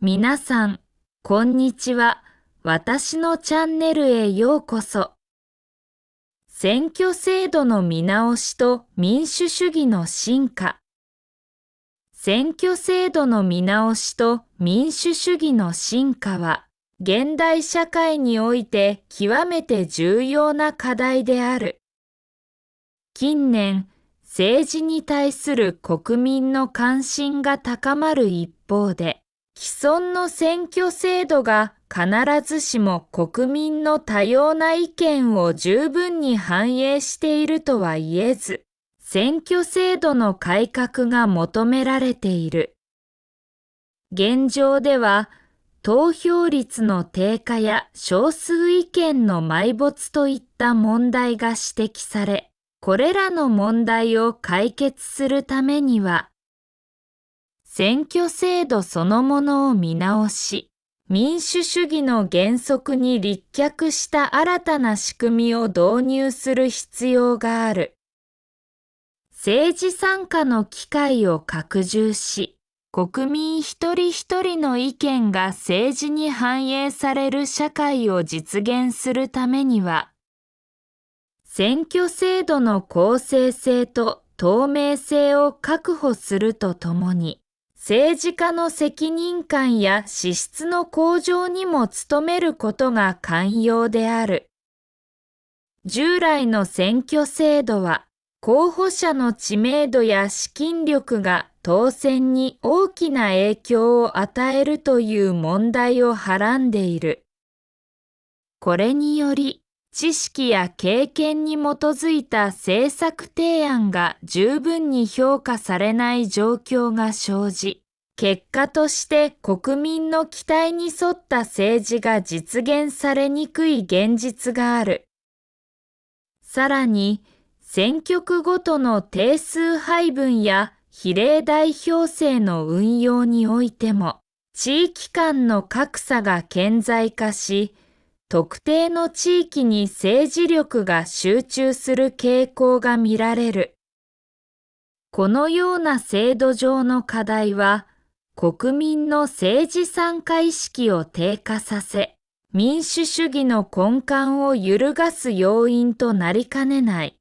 皆さん、こんにちは。私のチャンネルへようこそ。選挙制度の見直しと民主主義の進化。選挙制度の見直しと民主主義の進化は、現代社会において極めて重要な課題である。近年、政治に対する国民の関心が高まる一方で、既存の選挙制度が必ずしも国民の多様な意見を十分に反映しているとは言えず、選挙制度の改革が求められている。現状では、投票率の低下や少数意見の埋没といった問題が指摘され、これらの問題を解決するためには、選挙制度そのものを見直し、民主主義の原則に立脚した新たな仕組みを導入する必要がある。政治参加の機会を拡充し、国民一人一人の意見が政治に反映される社会を実現するためには、選挙制度の公正性と透明性を確保するとともに、政治家の責任感や資質の向上にも努めることが肝要である。従来の選挙制度は、候補者の知名度や資金力が当選に大きな影響を与えるという問題をはらんでいる。これにより、知識や経験に基づいた政策提案が十分に評価されない状況が生じ、結果として国民の期待に沿った政治が実現されにくい現実がある。さらに、選挙区ごとの定数配分や比例代表制の運用においても、地域間の格差が顕在化し、特定の地域に政治力が集中する傾向が見られる。このような制度上の課題は、国民の政治参加意識を低下させ、民主主義の根幹を揺るがす要因となりかねない。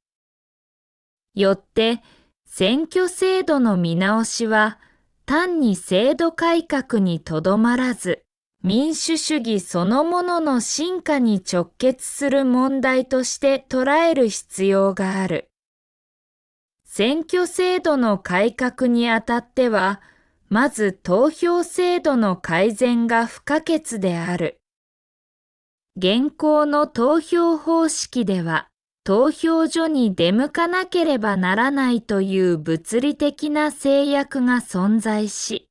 よって、選挙制度の見直しは、単に制度改革にとどまらず、民主主義そのものの進化に直結する問題として捉える必要がある。選挙制度の改革にあたっては、まず投票制度の改善が不可欠である。現行の投票方式では、投票所に出向かなければならないという物理的な制約が存在し、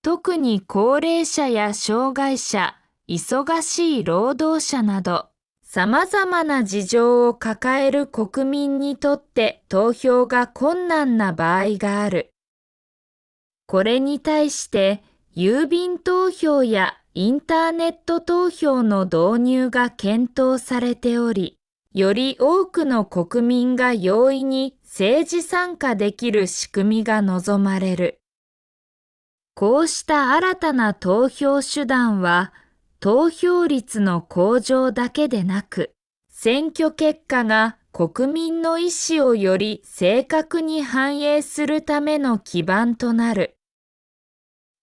特に高齢者や障害者、忙しい労働者など、様々な事情を抱える国民にとって投票が困難な場合がある。これに対して、郵便投票やインターネット投票の導入が検討されており、より多くの国民が容易に政治参加できる仕組みが望まれる。こうした新たな投票手段は、投票率の向上だけでなく、選挙結果が国民の意思をより正確に反映するための基盤となる。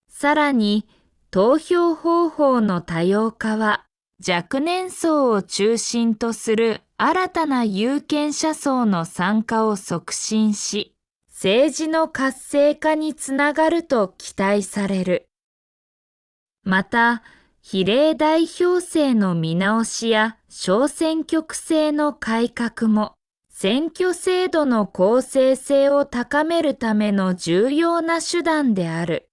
さらに、投票方法の多様化は、若年層を中心とする新たな有権者層の参加を促進し、政治の活性化につながると期待される。また、比例代表制の見直しや小選挙区制の改革も、選挙制度の公正性を高めるための重要な手段である。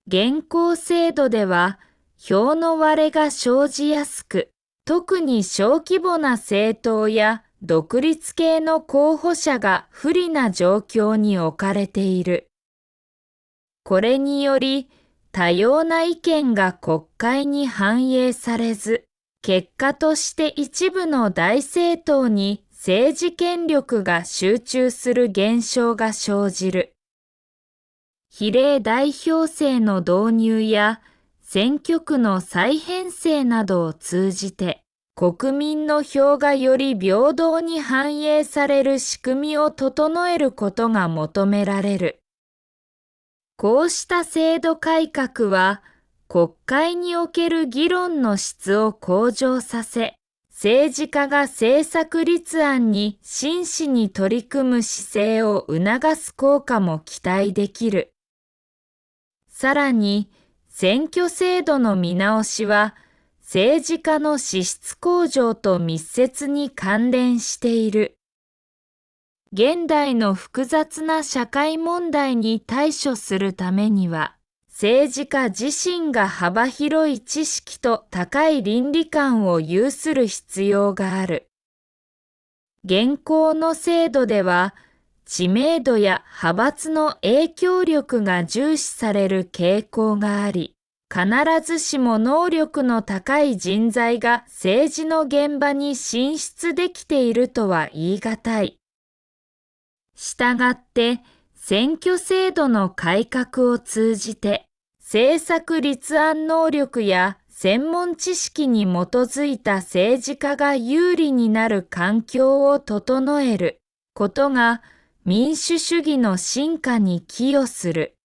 現行制度では、票の割れが生じやすく、特に小規模な政党や独立系の候補者が不利な状況に置かれている。これにより、多様な意見が国会に反映されず、結果として一部の大政党に政治権力が集中する現象が生じる。比例代表制の導入や選挙区の再編成などを通じて、国民の票がより平等に反映される仕組みを整えることが求められる。こうした制度改革は、国会における議論の質を向上させ、政治家が政策立案に真摯に取り組む姿勢を促す効果も期待できる。さらに、選挙制度の見直しは、政治家の資質向上と密接に関連している。現代の複雑な社会問題に対処するためには、政治家自身が幅広い知識と高い倫理観を有する必要がある。現行の制度では、知名度や派閥の影響力が重視される傾向があり、必ずしも能力の高い人材が政治の現場に進出できているとは言い難い。したがって、選挙制度の改革を通じて、政策立案能力や専門知識に基づいた政治家が有利になる環境を整えることが民主主義の進化に寄与する。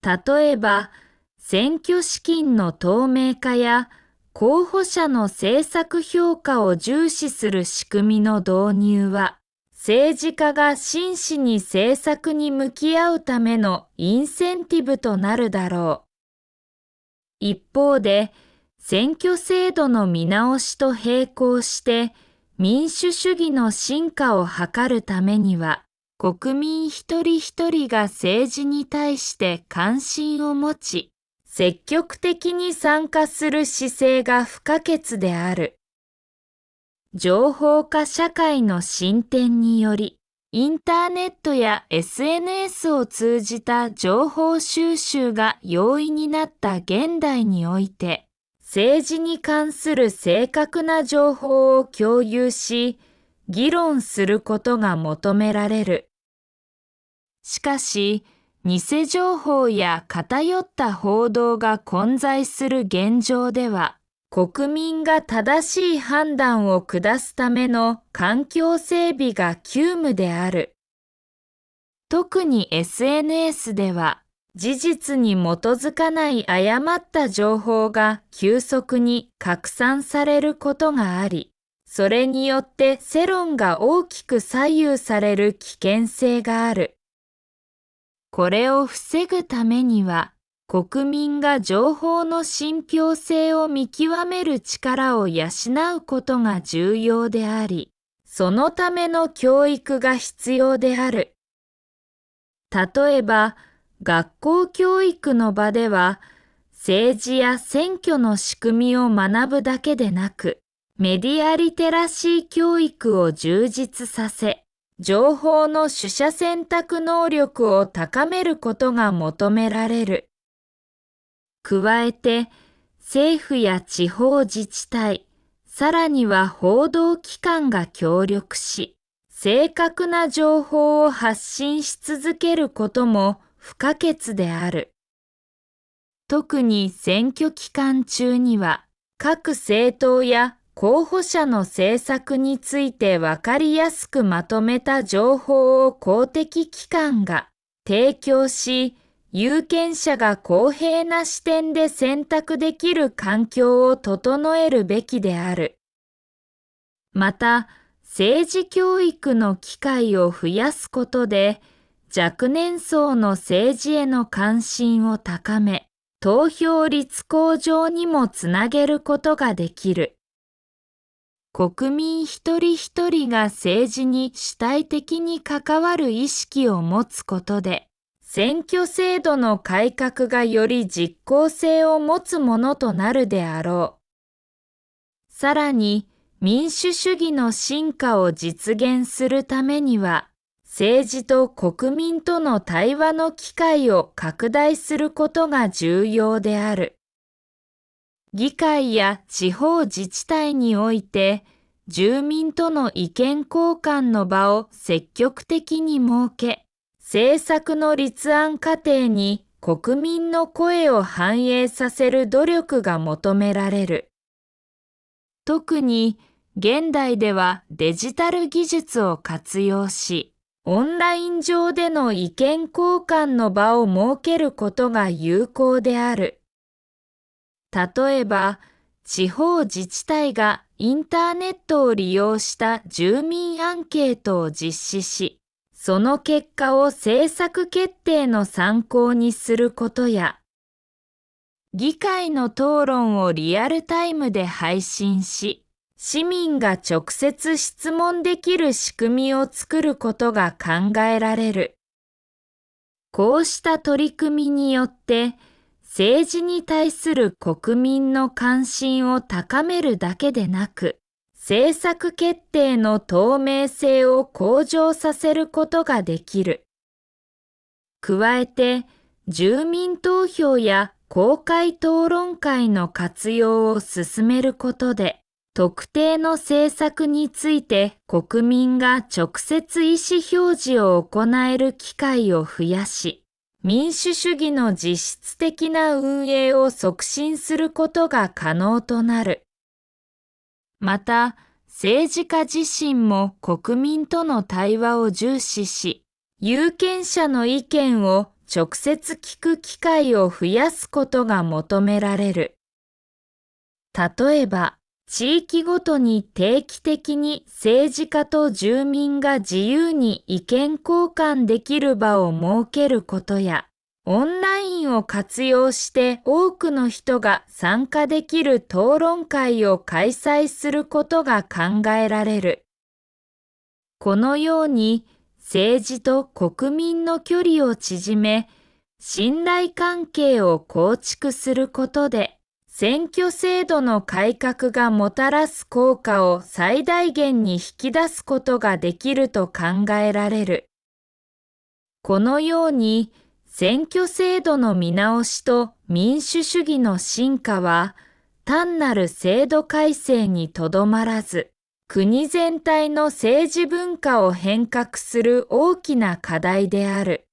例えば、選挙資金の透明化や候補者の政策評価を重視する仕組みの導入は、政治家が真摯に政策に向き合うためのインセンティブとなるだろう。一方で、選挙制度の見直しと並行して民主主義の進化を図るためには、国民一人一人が政治に対して関心を持ち、積極的に参加する姿勢が不可欠である。情報化社会の進展により、インターネットや SNS を通じた情報収集が容易になった現代において、政治に関する正確な情報を共有し、議論することが求められる。しかし、偽情報や偏った報道が混在する現状では、国民が正しい判断を下すための環境整備が急務である。特に SNS では、事実に基づかない誤った情報が急速に拡散されることがあり、それによって世論が大きく左右される危険性がある。これを防ぐためには、国民が情報の信憑性を見極める力を養うことが重要であり、そのための教育が必要である。例えば、学校教育の場では、政治や選挙の仕組みを学ぶだけでなく、メディアリテラシー教育を充実させ、情報の取捨選択能力を高めることが求められる。加えて、政府や地方自治体、さらには報道機関が協力し、正確な情報を発信し続けることも不可欠である。特に選挙期間中には、各政党や候補者の政策についてわかりやすくまとめた情報を公的機関が提供し、有権者が公平な視点で選択できる環境を整えるべきである。また、政治教育の機会を増やすことで、若年層の政治への関心を高め、投票率向上にもつなげることができる。国民一人一人が政治に主体的に関わる意識を持つことで、選挙制度の改革がより実効性を持つものとなるであろう。さらに、民主主義の進化を実現するためには、政治と国民との対話の機会を拡大することが重要である。議会や地方自治体において、住民との意見交換の場を積極的に設け、政策の立案過程に国民の声を反映させる努力が求められる。特に現代ではデジタル技術を活用し、オンライン上での意見交換の場を設けることが有効である。例えば、地方自治体がインターネットを利用した住民アンケートを実施し、その結果を政策決定の参考にすることや、議会の討論をリアルタイムで配信し、市民が直接質問できる仕組みを作ることが考えられる。こうした取り組みによって、政治に対する国民の関心を高めるだけでなく、政策決定の透明性を向上させることができる。加えて、住民投票や公開討論会の活用を進めることで、特定の政策について国民が直接意思表示を行える機会を増やし、民主主義の実質的な運営を促進することが可能となる。また、政治家自身も国民との対話を重視し、有権者の意見を直接聞く機会を増やすことが求められる。例えば、地域ごとに定期的に政治家と住民が自由に意見交換できる場を設けることや、オンラインを活用して多くの人が参加できる討論会を開催することが考えられる。このように政治と国民の距離を縮め、信頼関係を構築することで、選挙制度の改革がもたらす効果を最大限に引き出すことができると考えられる。このように、選挙制度の見直しと民主主義の進化は、単なる制度改正にとどまらず、国全体の政治文化を変革する大きな課題である。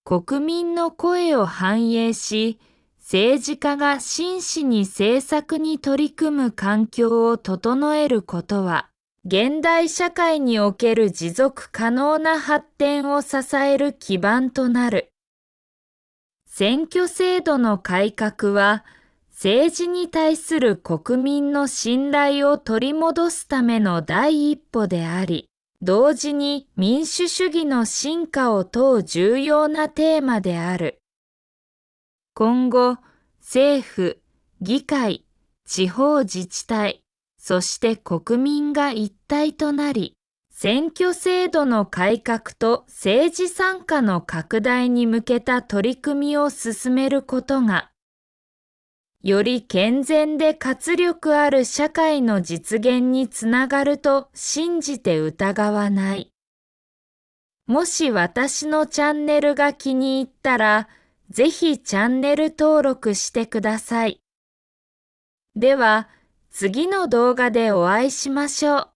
国民の声を反映し、政治家が真摯に政策に取り組む環境を整えることは、現代社会における持続可能な発展を支える基盤となる。選挙制度の改革は、政治に対する国民の信頼を取り戻すための第一歩であり、同時に民主主義の進化を問う重要なテーマである。今後、政府、議会、地方自治体、そして国民が一体となり、選挙制度の改革と政治参加の拡大に向けた取り組みを進めることが、より健全で活力ある社会の実現につながると信じて疑わない。もし私のチャンネルが気に入ったら、ぜひチャンネル登録してください。では、次の動画でお会いしましょう。